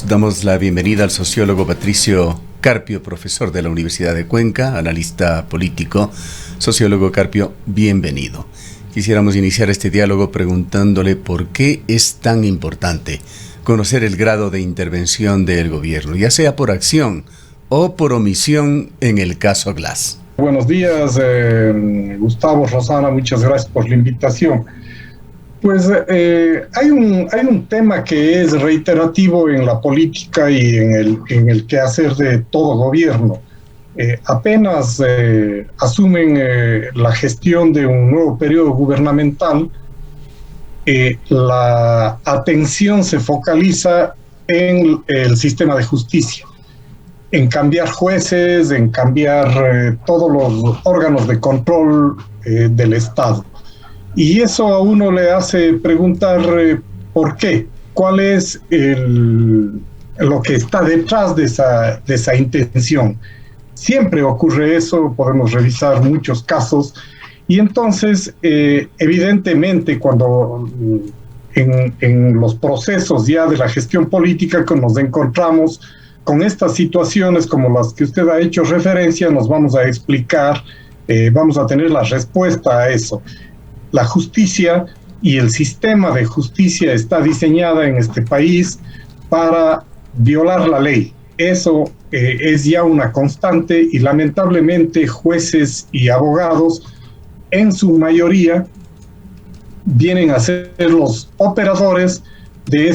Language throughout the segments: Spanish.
amigos, damos la bienvenida al sociólogo Patricio Carpio, profesor de la Universidad de Cuenca, analista político. Sociólogo Carpio, bienvenido. Quisiéramos iniciar este diálogo preguntándole por qué es tan importante conocer el grado de intervención del gobierno, ya sea por acción o por omisión en el caso Glass. Buenos días, Gustavo, Rosana, muchas gracias por la invitación. Pues hay un tema que es reiterativo en la política y en el quehacer de todo gobierno. Apenas asumen la gestión de un nuevo periodo gubernamental, la atención se focaliza en el sistema de justicia, en cambiar jueces, en cambiar todos los órganos de control del Estado. Y eso a uno le hace preguntar por qué, cuál es lo que está detrás de esa intención. Siempre ocurre eso, podemos revisar muchos casos, y entonces evidentemente cuando en los procesos ya de la gestión política que nos encontramos con estas situaciones como las que usted ha hecho referencia, nos vamos a explicar, vamos a tener la respuesta a eso. La justicia y el sistema de justicia está diseñada en este país para violar la ley. Eso es ya una constante y lamentablemente jueces y abogados en su mayoría vienen a ser los operadores de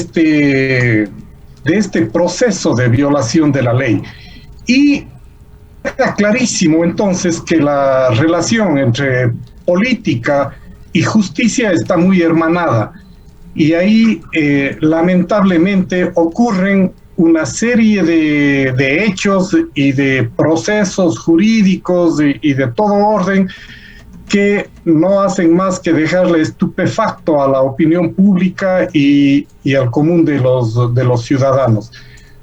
este proceso de violación de la ley. Y está clarísimo entonces que la relación entre política y justicia está muy hermanada, y ahí lamentablemente ocurren una serie de hechos y de procesos jurídicos y de todo orden que no hacen más que dejarle estupefacto a la opinión pública y al común de los ciudadanos.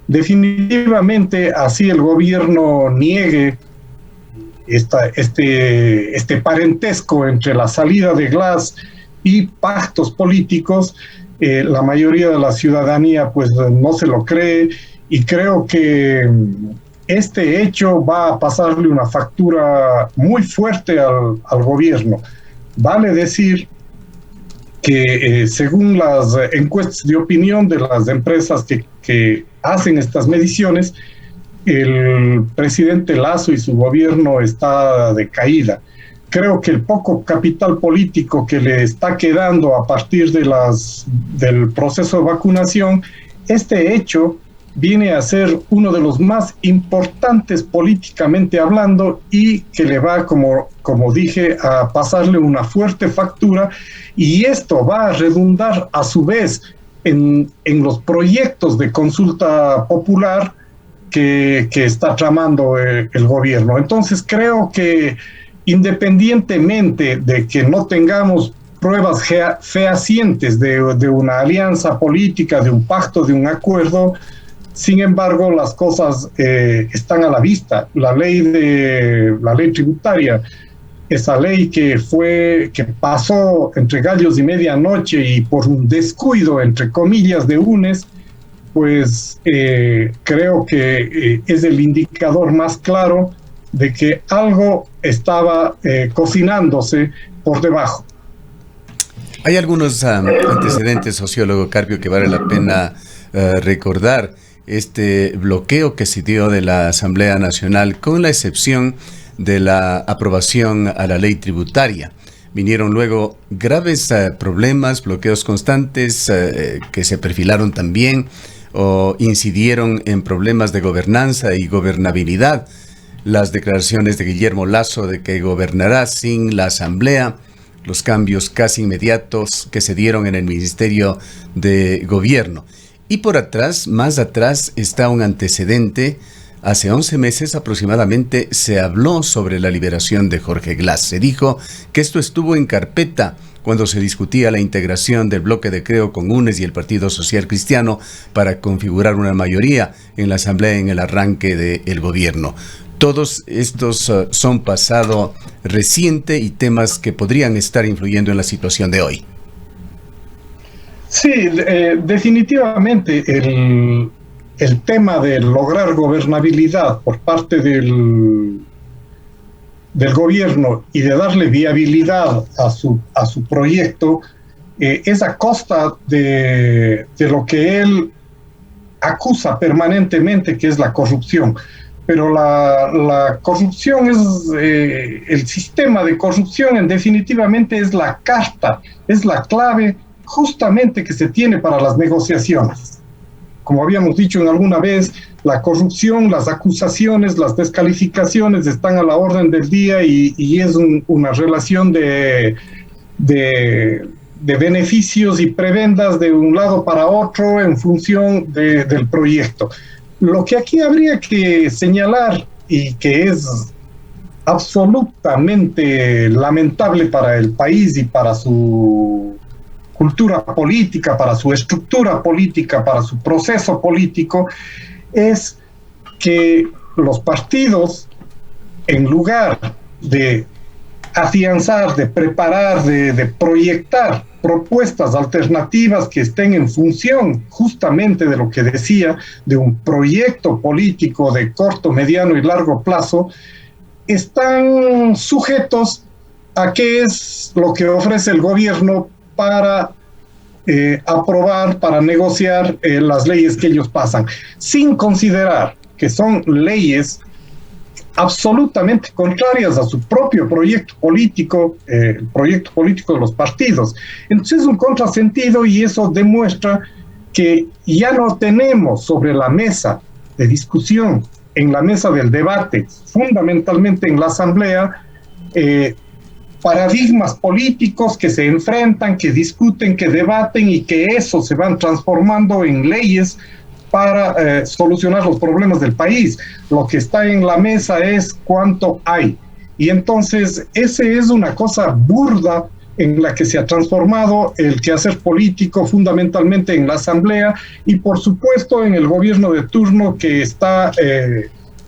Definitivamente, así el gobierno niegue este parentesco entre la salida de Glass y pactos políticos, la mayoría de la ciudadanía pues no se lo cree, y creo que este hecho va a pasarle una factura muy fuerte al gobierno. Vale decir que según las encuestas de opinión de las empresas que hacen estas mediciones, el presidente Lasso y su gobierno está de caída. Creo que el poco capital político que le está quedando a partir del proceso de vacunación, este hecho viene a ser uno de los más importantes políticamente hablando, y que le va, como dije, a pasarle una fuerte factura, y esto va a redundar a su vez en los proyectos de consulta popular que está tramando el gobierno. Entonces creo que independientemente de que no tengamos pruebas fehacientes de una alianza política, de un pacto, de un acuerdo, sin embargo las cosas están a la vista. La ley tributaria, esa ley que pasó entre gallos y medianoche y por un descuido, entre comillas, de UNES, pues creo que es el indicador más claro de que algo estaba cocinándose por debajo. Hay algunos antecedentes, sociólogo Carpio, que vale la pena recordar. Este bloqueo que se dio de la Asamblea Nacional, con la excepción de la aprobación a la ley tributaria. Vinieron luego graves problemas, bloqueos constantes que se perfilaron también o incidieron en problemas de gobernanza y gobernabilidad. Las declaraciones de Guillermo Lasso de que gobernará sin la Asamblea, los cambios casi inmediatos que se dieron en el Ministerio de Gobierno. Y por atrás, más atrás, está un antecedente. Hace 11 meses aproximadamente se habló sobre la liberación de Jorge Glass. Se dijo que esto estuvo en carpeta cuando se discutía la integración del bloque de Creo con UNES y el Partido Social Cristiano para configurar una mayoría en la Asamblea en el arranque del gobierno. Todos estos son pasado reciente y temas que podrían estar influyendo en la situación de hoy. Sí, definitivamente el tema de lograr gobernabilidad por parte del gobierno y de darle viabilidad a su proyecto, es a costa de lo que él acusa permanentemente, que es la corrupción. Pero la corrupción es, el sistema de corrupción definitivamente es la carta, es la clave justamente que se tiene para las negociaciones. Como habíamos dicho en alguna vez, la corrupción, las acusaciones, las descalificaciones están a la orden del día y es una relación de beneficios y prebendas de un lado para otro en función del proyecto. Lo que aquí habría que señalar y que es absolutamente lamentable para el país y para su cultura política, para su estructura política, para su proceso político, es que los partidos, en lugar de afianzar, de preparar, de proyectar propuestas alternativas que estén en función justamente de lo que decía, de un proyecto político de corto, mediano y largo plazo, están sujetos a qué es lo que ofrece el gobierno para aprobar, para negociar las leyes que ellos pasan, sin considerar que son leyes absolutamente contrarias a su propio proyecto político, el proyecto político de los partidos. Entonces es un contrasentido y eso demuestra que ya no tenemos sobre la mesa de discusión, en la mesa del debate, fundamentalmente en la Asamblea, paradigmas políticos que se enfrentan, que discuten, que debaten y que eso se van transformando en leyes para solucionar los problemas del país. Lo que está en la mesa es cuánto hay. Y entonces, esa es una cosa burda en la que se ha transformado el quehacer político, fundamentalmente en la Asamblea y, por supuesto, en el gobierno de turno que está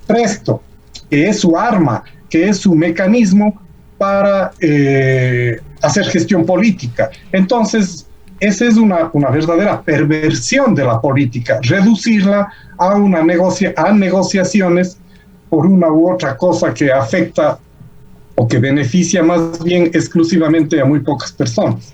presto, que es su arma, que es su mecanismo para hacer gestión política. Entonces, esa es una verdadera perversión de la política, reducirla a a negociaciones por una u otra cosa que afecta o que beneficia más bien exclusivamente a muy pocas personas.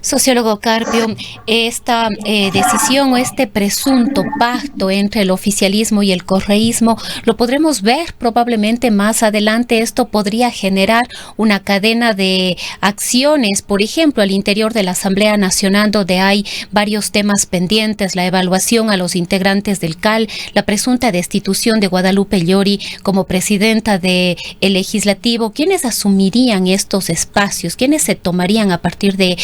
Sociólogo Carpio, esta decisión o este presunto pacto entre el oficialismo y el correísmo lo podremos ver probablemente más adelante. Esto podría generar una cadena de acciones, por ejemplo, al interior de la Asamblea Nacional, donde hay varios temas pendientes: la evaluación a los integrantes del CAL, la presunta destitución de Guadalupe Llori como presidenta del Legislativo. ¿Quiénes asumirían estos espacios? ¿Quiénes se tomarían a partir de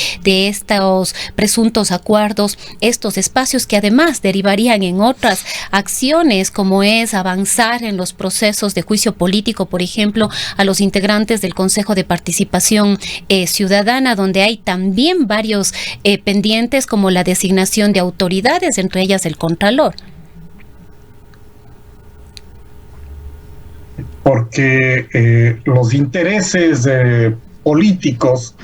estos presuntos acuerdos, estos espacios que además derivarían en otras acciones, como es avanzar en los procesos de juicio político, por ejemplo, a los integrantes del Consejo de Participación Ciudadana, donde hay también varios pendientes, como la designación de autoridades, entre ellas el Contralor? Porque los intereses políticos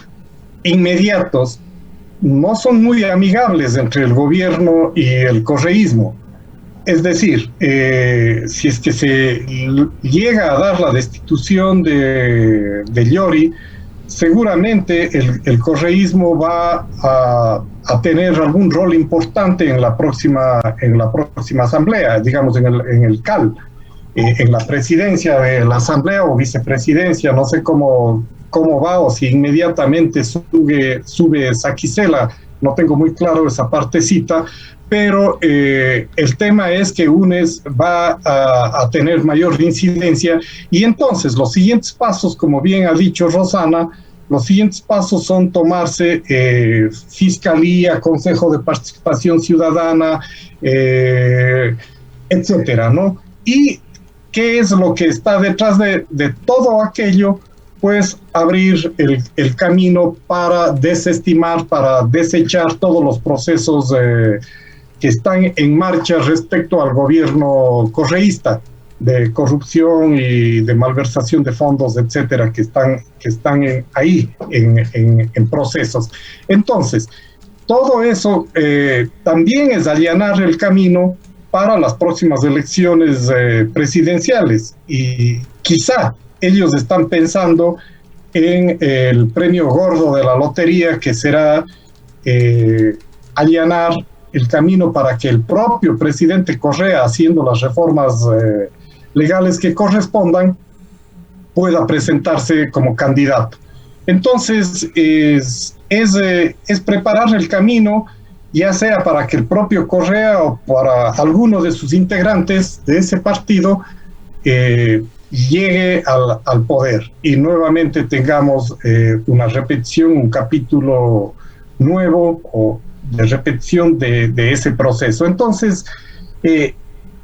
inmediatos no son muy amigables entre el gobierno y el correísmo. Es decir, si es que se llega a dar la destitución de Llori, seguramente el correísmo va a tener algún rol importante en la próxima asamblea, digamos en el CAL, en la presidencia de la asamblea o vicepresidencia, no sé cómo va, o si inmediatamente sube Saquicela, no tengo muy claro esa partecita, pero el tema es que UNES va a tener mayor incidencia, y entonces los siguientes pasos, como bien ha dicho Rosana, los siguientes pasos son tomarse Fiscalía, Consejo de Participación Ciudadana, etcétera, ¿no? ¿Y qué es lo que está detrás de todo aquello? Pues abrir el camino para desestimar, para desechar todos los procesos que están en marcha respecto al gobierno correísta, de corrupción y de malversación de fondos, etcétera, que están ahí en procesos. Entonces, todo eso también es allanar el camino para las próximas elecciones presidenciales. Y quizá ellos están pensando en el premio gordo de la lotería, que será allanar el camino para que el propio presidente Correa, haciendo las reformas legales que correspondan, pueda presentarse como candidato. Entonces, es preparar el camino, ya sea para que el propio Correa o para alguno de sus integrantes de ese partido llegue al poder y nuevamente tengamos una repetición, un capítulo nuevo o de repetición de ese proceso. Entonces,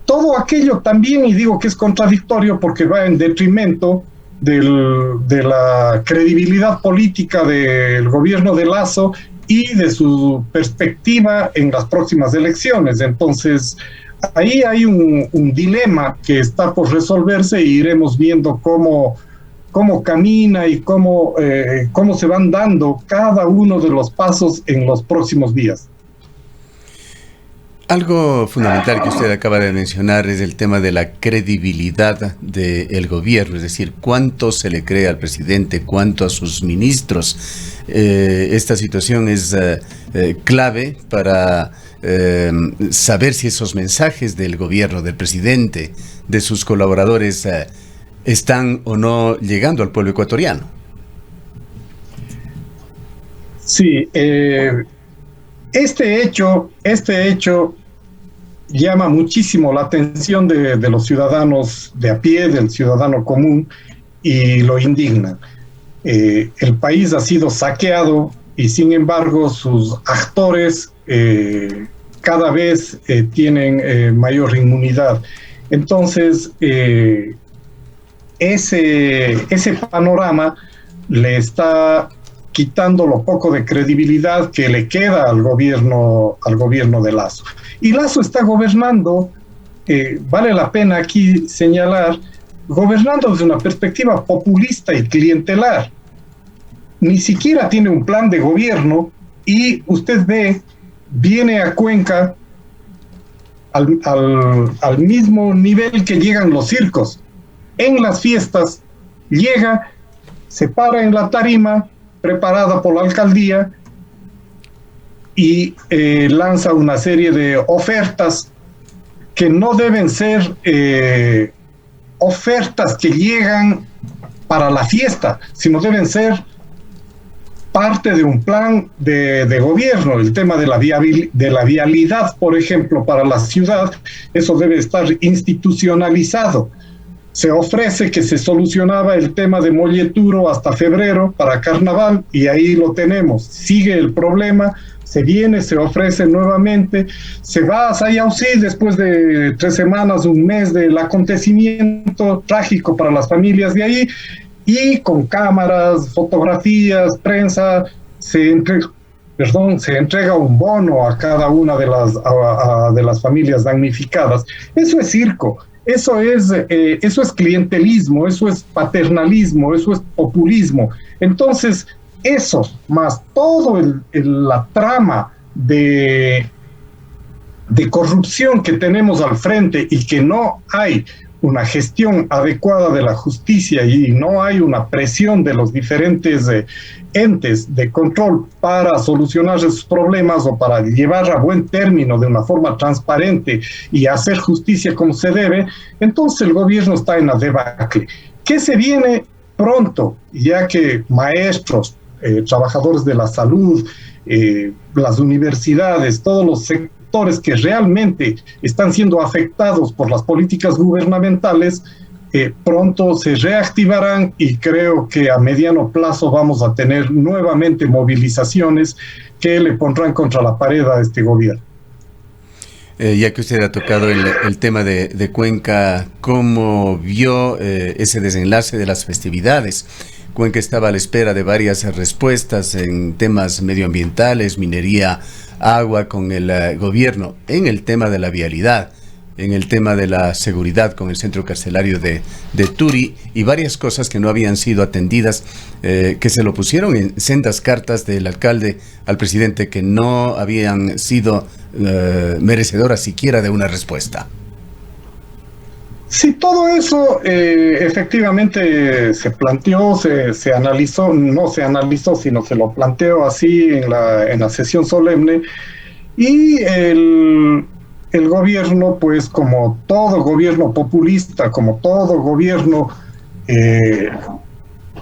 todo aquello también, y digo que es contradictorio porque va en detrimento de la credibilidad política del gobierno de Lasso y de su perspectiva en las próximas elecciones. Entonces, ahí hay un dilema que está por resolverse, e iremos viendo cómo camina y cómo se van dando cada uno de los pasos en los próximos días. Algo fundamental que usted acaba de mencionar es el tema de la credibilidad del gobierno, es decir, cuánto se le cree al presidente, cuánto a sus ministros. Esta situación es clave para saber si esos mensajes del gobierno, del presidente, de sus colaboradores están o no llegando al pueblo ecuatoriano. Sí, este hecho llama muchísimo la atención de los ciudadanos de a pie, del ciudadano común, y lo indigna. El país ha sido saqueado y sin embargo sus actores cada vez tienen mayor inmunidad. Entonces, ese panorama le está quitando lo poco de credibilidad que le queda al gobierno de Lasso. Y Lasso está gobernando, vale la pena aquí señalar, gobernando desde una perspectiva populista y clientelar. Ni siquiera tiene un plan de gobierno y usted ve, viene a Cuenca al mismo nivel que llegan los circos. En las fiestas llega, se para en la tarima preparada por la alcaldía y lanza una serie de ofertas que no deben ser ofertas que llegan para la fiesta, sino deben ser parte de un plan de gobierno. El tema de la vialidad, por ejemplo, para la ciudad, eso debe estar institucionalizado. Se ofrece que se solucionaba el tema de Molleturo hasta febrero para carnaval y ahí lo tenemos. Sigue el problema, se viene, se ofrece nuevamente, se va a Sayausí después de 3 semanas, un mes del acontecimiento trágico para las familias de ahí, y con cámaras, fotografías, prensa, se entrega un bono a cada una de las familias damnificadas. Eso es circo. Eso es clientelismo, eso es paternalismo, eso es populismo. Entonces, eso, más todo la trama de corrupción que tenemos al frente y que no hay una gestión adecuada de la justicia y no hay una presión de los diferentes entes de control para solucionar esos problemas o para llevar a buen término de una forma transparente y hacer justicia como se debe, entonces el gobierno está en la debacle. ¿Qué se viene pronto? Ya que maestros, trabajadores de la salud, las universidades, todos los sectores que realmente están siendo afectados por las políticas gubernamentales, pronto se reactivarán y creo que a mediano plazo vamos a tener nuevamente movilizaciones que le pondrán contra la pared a este gobierno. Ya que usted ha tocado el tema de Cuenca, ¿cómo vio ese desenlace de las festividades? Cuenca estaba a la espera de varias respuestas en temas medioambientales, minería, agua con el gobierno. En el tema de la vialidad, en el tema de la seguridad con el centro carcelario de Turi y varias cosas que no habían sido atendidas, que se lo pusieron en sendas cartas del alcalde al presidente que no habían sido merecedoras siquiera de una respuesta. Sí, todo eso efectivamente se planteó, se analizó, no se analizó, sino se lo planteó así en la sesión solemne, y el gobierno, pues como todo gobierno populista, como todo gobierno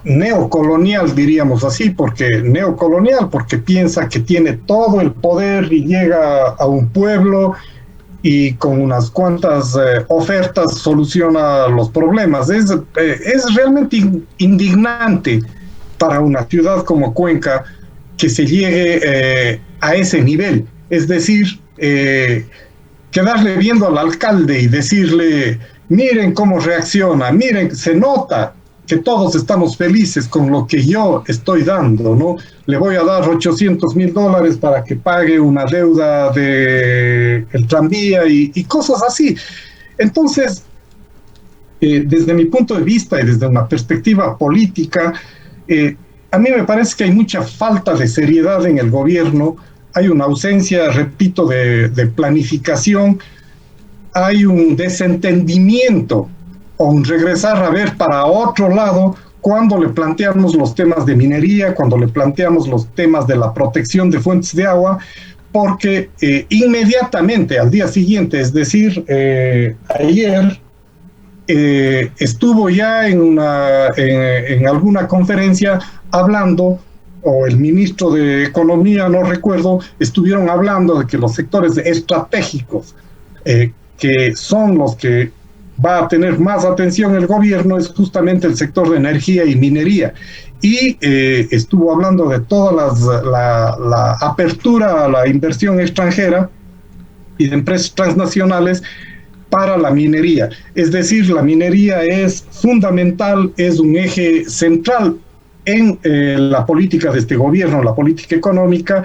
neocolonial, diríamos así, porque piensa que tiene todo el poder y llega a un pueblo y con unas cuantas ofertas soluciona los problemas. Es realmente indignante para una ciudad como Cuenca que se llegue a ese nivel. Es decir, quedarle viendo al alcalde y decirle, miren cómo reacciona, miren, se nota que todos estamos felices con lo que yo estoy dando, ¿no? Le voy a dar $800,000 para que pague una deuda del tranvía y cosas así. Entonces, desde mi punto de vista y desde una perspectiva política, a mí me parece que hay mucha falta de seriedad en el gobierno, hay una ausencia, repito, de planificación, hay un desentendimiento o un regresar a ver para otro lado cuando le planteamos los temas de minería, cuando le planteamos los temas de la protección de fuentes de agua, porque inmediatamente al día siguiente, es decir, ayer, estuvo ya en alguna conferencia hablando, o el ministro de Economía, no recuerdo, estuvieron hablando de que los sectores estratégicos, que son los que va a tener más atención el gobierno, es justamente el sector de energía y minería. Y estuvo hablando de toda la apertura a la inversión extranjera y de empresas transnacionales para la minería. Es decir, la minería es fundamental, es un eje central en la política de este gobierno, la política económica,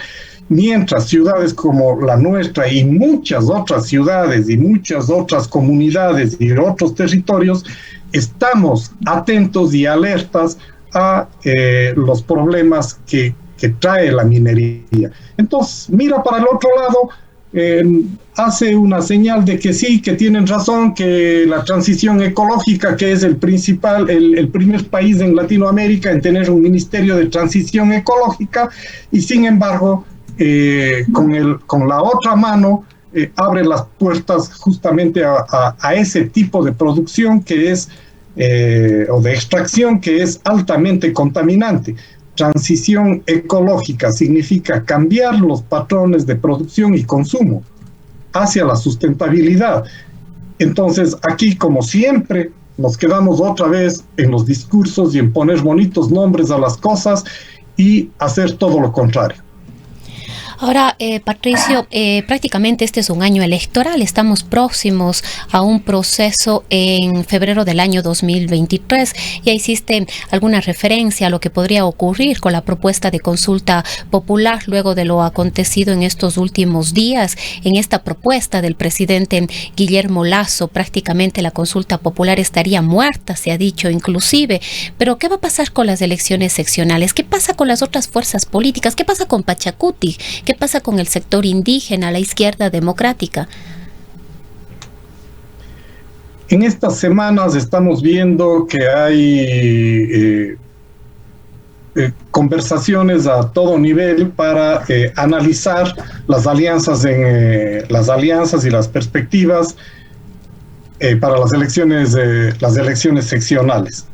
mientras ciudades como la nuestra y muchas otras ciudades y muchas otras comunidades y otros territorios estamos atentos y alertas a los problemas que trae la minería. Entonces, mira para el otro lado, hace una señal de que sí, que tienen razón, que la transición ecológica, que es el primer país en Latinoamérica en tener un ministerio de transición ecológica, y sin embargo, con la otra mano, abre las puertas justamente a ese tipo de producción que es, o de extracción que es altamente contaminante. Transición ecológica significa cambiar los patrones de producción y consumo hacia la sustentabilidad. Entonces, aquí, como siempre, nos quedamos otra vez en los discursos y en poner bonitos nombres a las cosas y hacer todo lo contrario. Ahora, Patricio, prácticamente este es un año electoral, estamos próximos a un proceso en febrero del año 2023. ¿Ya hiciste alguna referencia a lo que podría ocurrir con la propuesta de consulta popular luego de lo acontecido en estos últimos días? En esta propuesta del presidente Guillermo Lasso, prácticamente la consulta popular estaría muerta, se ha dicho inclusive. Pero ¿qué va a pasar con las elecciones seccionales? ¿Qué pasa con las otras fuerzas políticas? ¿Qué pasa con Pachacuti? ¿Qué pasa con el sector indígena, la izquierda democrática? En estas semanas estamos viendo que hay conversaciones a todo nivel para analizar las alianzas y las perspectivas para las elecciones seccionales.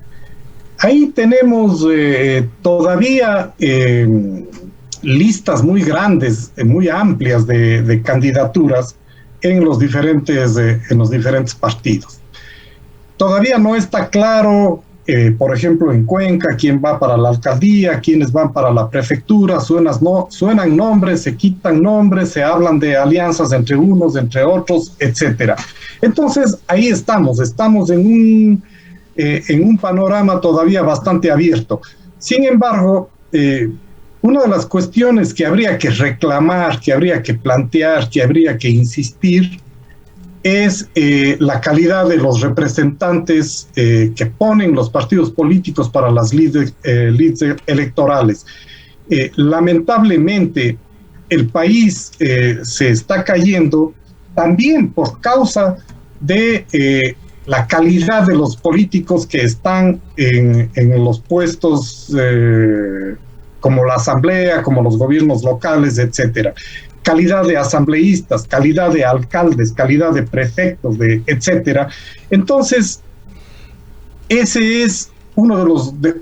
Ahí tenemos todavía listas muy grandes, muy amplias de candidaturas en los diferentes partidos. Todavía no está claro, por ejemplo, en Cuenca, quién va para la alcaldía, quiénes van para la prefectura, suenan nombres, se quitan nombres, se hablan de alianzas entre unos, entre otros, etc. Entonces, ahí estamos en un panorama todavía bastante abierto. Sin embargo, una de las cuestiones que habría que reclamar, que habría que plantear, que habría que insistir, es la calidad de los representantes que ponen los partidos políticos para las lides electorales. Lamentablemente, el país se está cayendo también por causa de la calidad de los políticos que están en los puestos como la asamblea, como los gobiernos locales, etcétera. Calidad de asambleístas, calidad de alcaldes, calidad de prefectos, etcétera. Entonces, ese es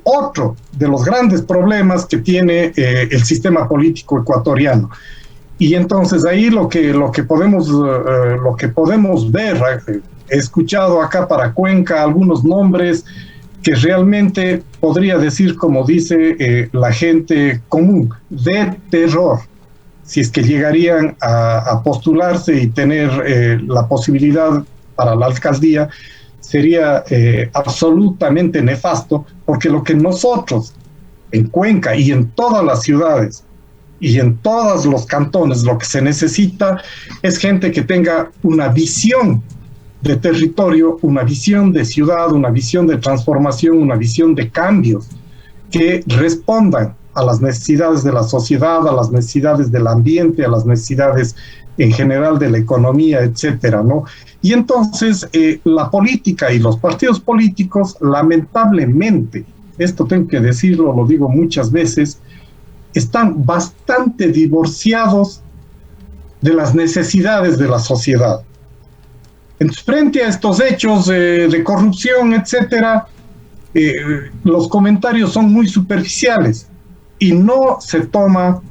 otro de los grandes problemas que tiene el sistema político ecuatoriano. Y entonces ahí lo que podemos ver, he escuchado acá para Cuenca algunos nombres que realmente podría decir, como dice la gente común, de terror, si es que llegarían a postularse y tener la posibilidad para la alcaldía, sería absolutamente nefasto, porque lo que nosotros en Cuenca y en todas las ciudades y en todos los cantones, lo que se necesita es gente que tenga una visión de territorio, una visión de ciudad, una visión de transformación, una visión de cambios que respondan a las necesidades de la sociedad, a las necesidades del ambiente, a las necesidades en general de la economía, etcétera, ¿no? Y entonces la política y los partidos políticos, lamentablemente, esto tengo que decirlo, lo digo muchas veces, están bastante divorciados de las necesidades de la sociedad. Entonces, frente a estos hechos de corrupción, etcétera, los comentarios son muy superficiales y no se toma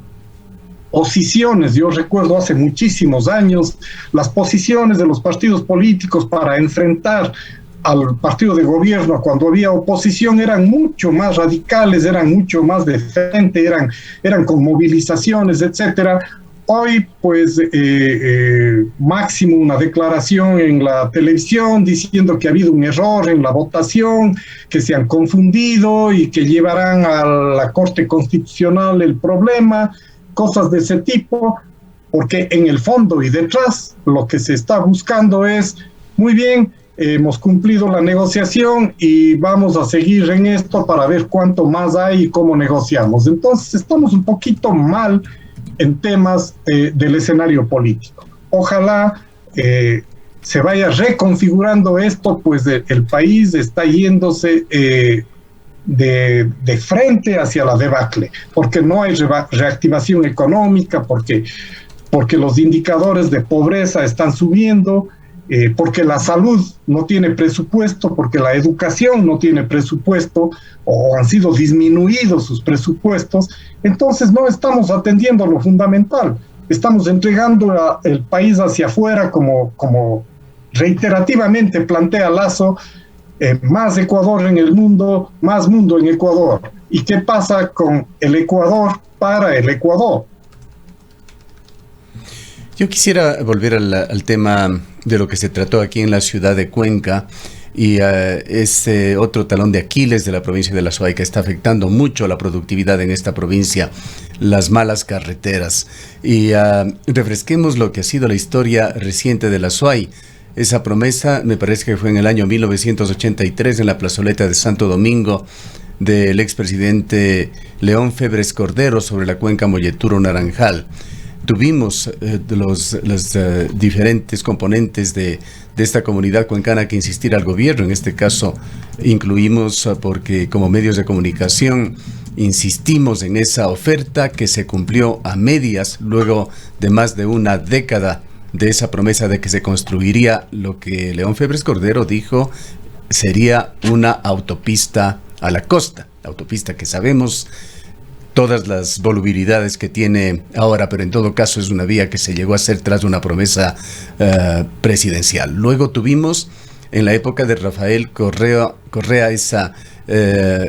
posiciones. Yo recuerdo hace muchísimos años las posiciones de los partidos políticos para enfrentar al partido de gobierno cuando había oposición eran mucho más radicales, eran mucho más de frente, eran con movilizaciones, etcétera. Hoy, pues, máximo una declaración en la televisión diciendo que ha habido un error en la votación, que se han confundido y que llevarán a la Corte Constitucional el problema, cosas de ese tipo, porque en el fondo y detrás lo que se está buscando es, muy bien, hemos cumplido la negociación y vamos a seguir en esto para ver cuánto más hay y cómo negociamos. Entonces, estamos un poquito mal en temas del escenario político. Ojalá se vaya reconfigurando esto, pues el país está yéndose de frente hacia la debacle, porque no hay reactivación económica, porque los indicadores de pobreza están subiendo, porque la salud no tiene presupuesto, porque la educación no tiene presupuesto o han sido disminuidos sus presupuestos. Entonces no estamos atendiendo lo fundamental, estamos entregando el país hacia afuera como reiterativamente plantea Lasso, más Ecuador en el mundo, más mundo en Ecuador. ¿Y qué pasa con el Ecuador para el Ecuador? Yo quisiera volver al tema de lo que se trató aquí en la ciudad de Cuenca y ese otro talón de Aquiles de la provincia de La Suay que está afectando mucho la productividad en esta provincia, las malas carreteras. Y refresquemos lo que ha sido la historia reciente de La Suay. Esa promesa, me parece que fue en el año 1983 en la plazoleta de Santo Domingo del expresidente León Febres Cordero sobre la cuenca Molleturo-Naranjal. Tuvimos los diferentes componentes de esta comunidad cuencana que insistir al gobierno. En este caso incluimos porque como medios de comunicación insistimos en esa oferta que se cumplió a medias luego de más de una década de esa promesa de que se construiría lo que León Febres Cordero dijo sería una autopista a la costa, la autopista que sabemos todas las volubilidades que tiene ahora, pero en todo caso es una vía que se llegó a hacer tras una promesa presidencial. Luego tuvimos en la época de Rafael Correa esa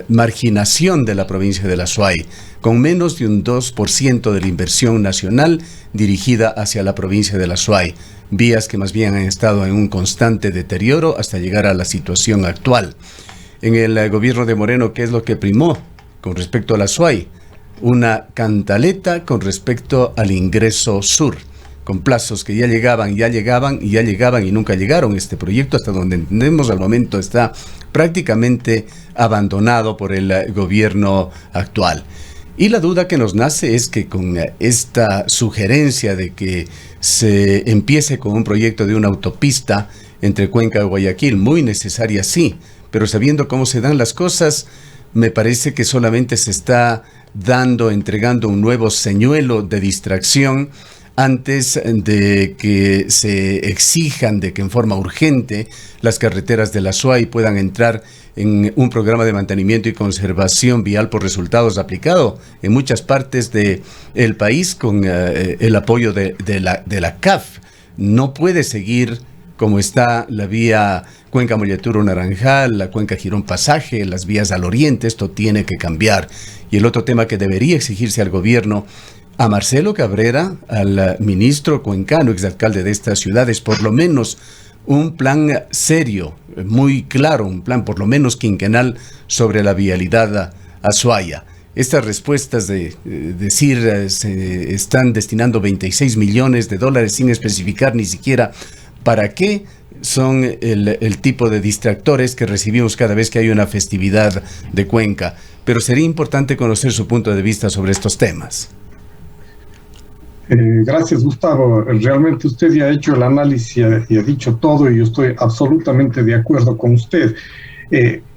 marginación de la provincia de La Suay, con menos de un 2% de la inversión nacional dirigida hacia la provincia de La Suay, vías que más bien han estado en un constante deterioro hasta llegar a la situación actual. En el gobierno de Moreno, ¿qué es lo que primó con respecto a La Suay? Una cantaleta con respecto al ingreso sur. con plazos que ya llegaban y nunca llegaron. Este proyecto, hasta donde entendemos al momento, está prácticamente abandonado por el gobierno actual. Y la duda que nos nace es que con esta sugerencia de que se empiece con un proyecto de una autopista entre Cuenca y Guayaquil, muy necesaria sí, pero sabiendo cómo se dan las cosas, me parece que solamente se está entregando un nuevo señuelo de distracción antes de que se exijan de que en forma urgente las carreteras de la SUAY puedan entrar en un programa de mantenimiento y conservación vial por resultados aplicado en muchas partes del país con el apoyo de la CAF. No puede seguir como está la vía Cuenca-Molleturo-Naranjal, la Cuenca-Girón-Pasaje, las vías al oriente. Esto tiene que cambiar. Y el otro tema que debería exigirse al gobierno, a Marcelo Cabrera, al ministro cuencano, exalcalde de esta ciudad, es por lo menos un plan serio, muy claro, un plan por lo menos quinquenal sobre la vialidad a Ushuaia. Estas respuestas de decir se están destinando 26 millones de dólares sin especificar ni siquiera para qué, son el tipo de distractores que recibimos cada vez que hay una festividad de Cuenca. Pero sería importante conocer su punto de vista sobre estos temas. Gracias, Gustavo. Realmente usted ya ha hecho el análisis y ha dicho todo, y yo estoy absolutamente de acuerdo con usted.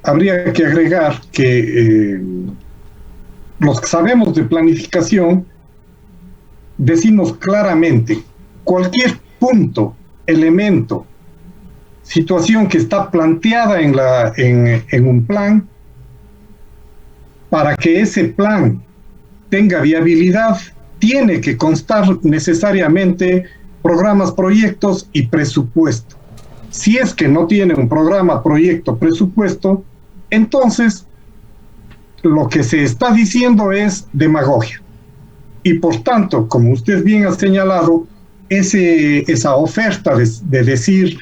Habría que agregar que los que sabemos de planificación decimos claramente cualquier punto, elemento, situación que está planteada en un plan, para que ese plan tenga viabilidad, tiene que constar necesariamente programas, proyectos y presupuesto. Si es que no tiene un programa, proyecto, presupuesto, entonces lo que se está diciendo es demagogia. Y por tanto, como usted bien ha señalado, esa oferta de decir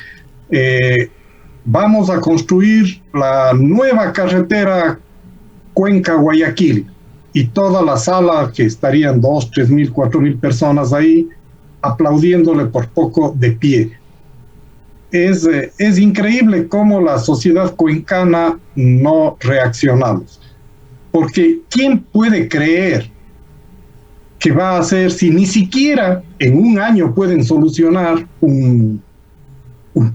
vamos a construir la nueva carretera Cuenca-Guayaquil, y toda la sala, que estarían 2, 3 mil, 4 mil personas ahí, aplaudiéndole por poco de pie. Es increíble cómo la sociedad cuencana no reaccionamos. Porque ¿quién puede creer que va a hacer, si ni siquiera en un año pueden solucionar un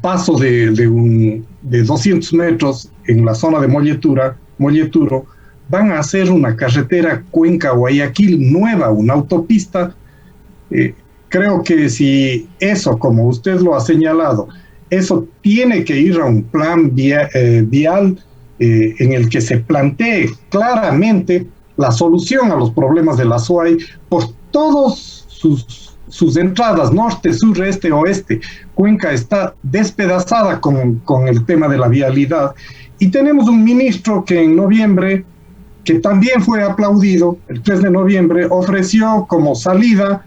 paso de 200 metros en la zona de Molleturo, van a hacer una carretera Cuenca-Guayaquil nueva, una autopista? Creo que si eso, como usted lo ha señalado, eso tiene que ir a un plan vial en el que se plantee claramente la solución a los problemas de la SUAY por todos sus entradas, norte, sur, este, oeste. Cuenca está despedazada con el tema de la vialidad, y tenemos un ministro que en noviembre, que también fue aplaudido, el 3 de noviembre, ofreció como salida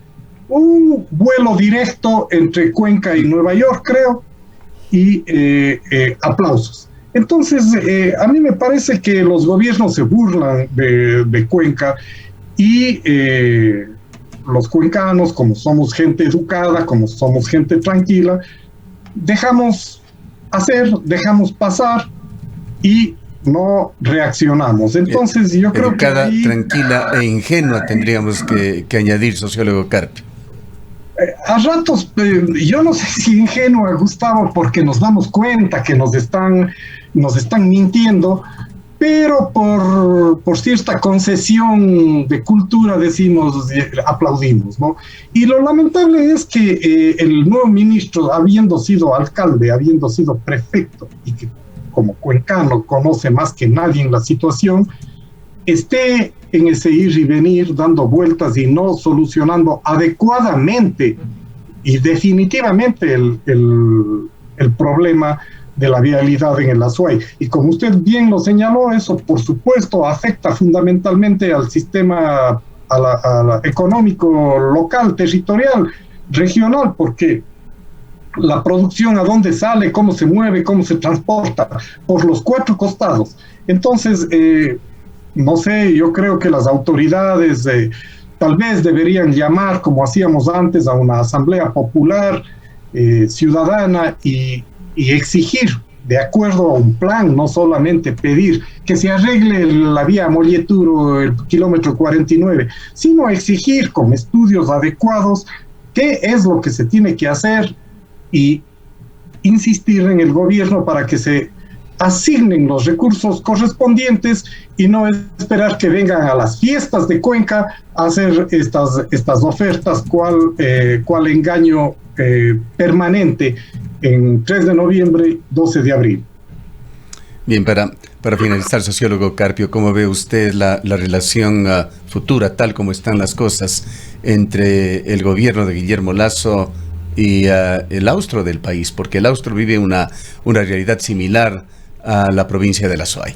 un vuelo directo entre Cuenca y Nueva York, creo, y aplausos. Entonces, a mí me parece que los gobiernos se burlan de Cuenca, y los cuencanos, como somos gente educada, como somos gente tranquila, dejamos hacer, dejamos pasar y no reaccionamos. Entonces yo creo educada, que tranquila e ingenua tendríamos que añadir, sociólogo Carpio. A ratos, yo no sé si ingenua, Gustavo, porque nos damos cuenta que nos están mintiendo, pero por cierta concesión de cultura decimos, aplaudimos, ¿no? Y lo lamentable es que el nuevo ministro, habiendo sido alcalde, habiendo sido prefecto, y que como cuencano conoce más que nadie en la situación, esté en ese ir y venir, dando vueltas y no solucionando adecuadamente y definitivamente el problema de la vialidad en el Ushuaia. Y como usted bien lo señaló, eso por supuesto afecta fundamentalmente al sistema a la económico local, territorial, regional, porque la producción a dónde sale, cómo se mueve, cómo se transporta, por los 4 costados. Entonces, no sé, yo creo que las autoridades tal vez deberían llamar, como hacíamos antes, a una asamblea popular ciudadana y exigir, de acuerdo a un plan, no solamente pedir que se arregle la vía Molleturo, el kilómetro 49, sino exigir con estudios adecuados qué es lo que se tiene que hacer y insistir en el gobierno para que se asignen los recursos correspondientes y no esperar que vengan a las fiestas de Cuenca a hacer estas ofertas, cual engaño permanente en 3 de noviembre, 12 de abril. Bien, para finalizar, sociólogo Carpio, ¿cómo ve usted la relación futura, tal como están las cosas, entre el gobierno de Guillermo Lasso y el austro del país? Porque el austro vive una realidad similar a la provincia de la Azuay.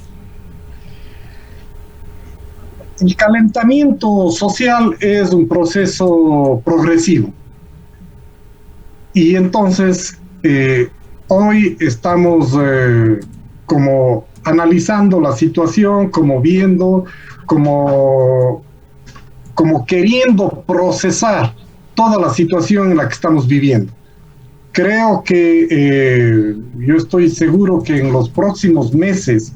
El calentamiento social es un proceso progresivo. Y entonces, hoy estamos como analizando la situación, como viendo, como queriendo procesar toda la situación en la que estamos viviendo. Creo que yo estoy seguro que en los próximos meses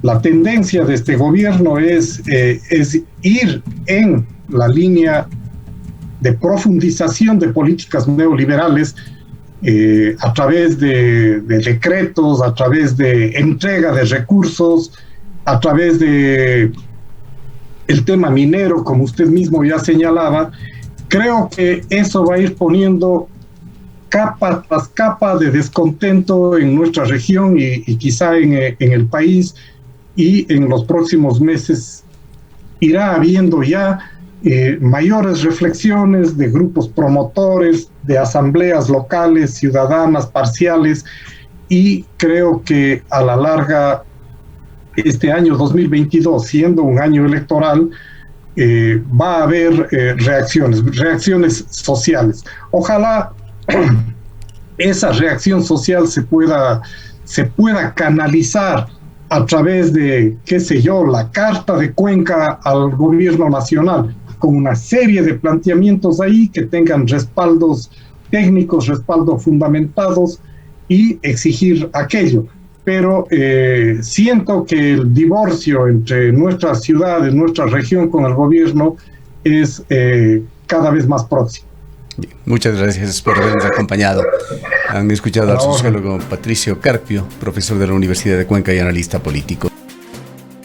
la tendencia de este gobierno es ir en la línea de profundización de políticas neoliberales a través de decretos, a través de entrega de recursos, a través de el tema minero, como usted mismo ya señalaba. Creo que eso va a ir poniendo capa tras capa de descontento en nuestra región y quizá en el país, y en los próximos meses irá habiendo ya mayores reflexiones de grupos promotores, de asambleas locales, ciudadanas, parciales, y creo que a la larga este año 2022, siendo un año electoral, va a haber reacciones sociales. Ojalá esa reacción social se pueda canalizar a través de, qué sé yo, la Carta de Cuenca al gobierno nacional, con una serie de planteamientos ahí que tengan respaldos técnicos, respaldos fundamentados, y exigir aquello. Pero siento que el divorcio entre nuestra ciudad y nuestra región con el gobierno es cada vez más próximo. Muchas gracias por habernos acompañado. Han escuchado al sociólogo Patricio Carpio, profesor de la Universidad de Cuenca y analista político.